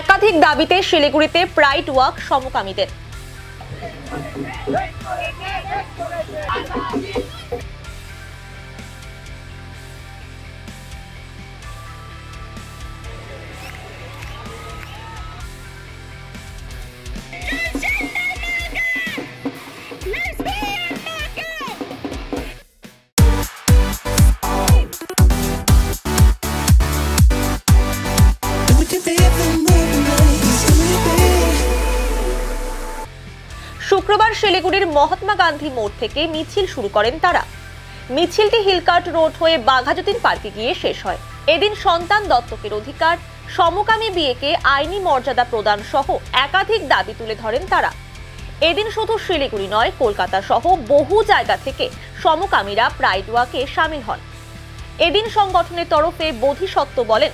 একাধিক দাবিতে শিলিগুড়িতে প্রাইড ওয়াক সমকামীদের। শুক্রবার শিলিগুড়ির মহাত্মা গান্ধী মোড় থেকে মিছিল শুরু করেন তারা। মিছিলটি হিলকার্ট রোড হয়ে বাঘাযতীন পার্কে গিয়ে শেষ হয়। এদিন সন্তান দত্তকের অধিকার, সমকামী বিয়েকে আইনি মর্যাদা প্রদান সহ একাধিক দাবি তুলে ধরেন তারা। এদিন শুধু শিলিগুড়ি নয়, কলকাতা সহ বহু জায়গা থেকে সমকামীরা প্রাইড ওয়াকে শামিল হন। এদিন সংগঠনের তরফে বোধিসত্ত্ব বলেন,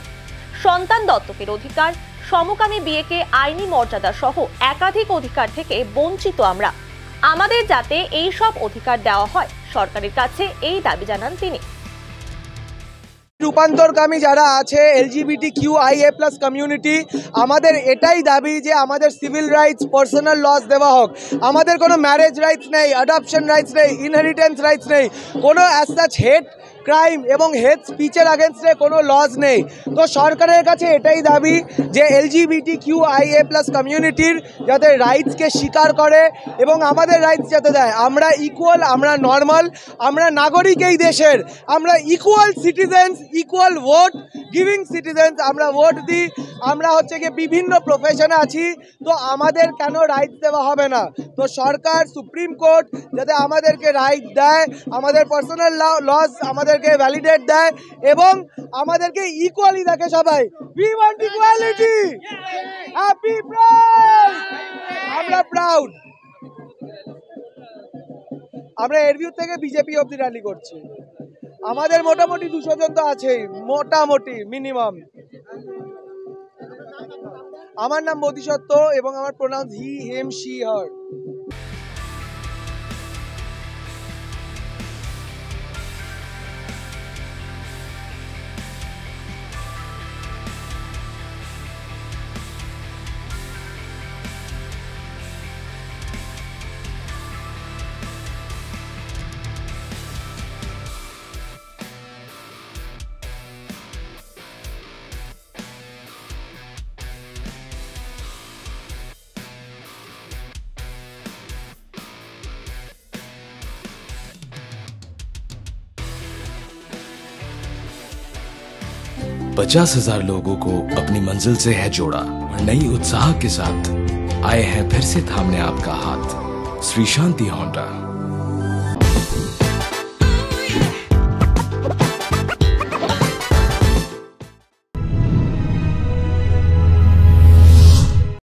সন্তান দত্তকের অধিকার, সমকামী বিয়েকে আইনি মর্যাদা সহ একাধিক অধিকার থেকে বঞ্চিত আমরা। আমাদের যাতে এই সব অধিকার দেওয়া হয়, সরকারের কাছে এই দাবি জানান তিনি। রূপান্তরকামী যারা আছে LGBTQIA+ কমিউনিটি, আমাদের এটাই দাবি যে আমাদের সিভিল রাইটস, পার্সোনাল লস দেওয়া হোক। আমাদের কোনো ম্যারেজ রাইটস নেই, অ্যাডপশন রাইটস নেই, ইনহেরিটেন্স রাইটস নেই, কোনো অ্যাজ সাচ হেট ক্রাইম এবং হেট স্পিচের আগেনস্টে কোনো লজ নেই। তো সরকারের কাছে এটাই দাবি যে LGBTQIA+ কমিউনিটির যাতে রাইটসকে স্বীকার করে এবং আমাদের রাইটস যাতে দেয়। আমরা ইকুয়াল, আমরা নর্মাল, আমরা নাগরিক এই দেশের, আমরা equal citizens, equal vote giving citizens. আমরা ভোট দিই, আমরা হচ্ছে গিয়ে বিভিন্ন প্রফেশনে আছি, তো আমাদের কেন রাইটস দেওয়া হবে না? তো সরকার, সুপ্রিম কোর্ট যাতে আমাদেরকে রাইট দেয়, আমাদের পার্সোনাল লস আমাদেরকে ভ্যালিডেট দেয় এবং আমাদেরকে ইকুয়ালি দেখে সবাই। We want equality, happy pride, আমরা প্রাউড। আমরা এরভিউ থেকে বিজেপি অবধি র্যালি করছি। আমাদের মোটামুটি 200 জন তো আছেই, মোটামুটি মিনিমাম। আমার নাম বোধিসত্ত্ব এবং আমার প্রোনাউন্স হি, হিম, শি, হার। पचास 50,000 लोगों को अपनी मंजिल से है जोड़ा और नई उत्साह के साथ आए हैं फिर से थामने आपका हाथ। श्री शांति होंडा।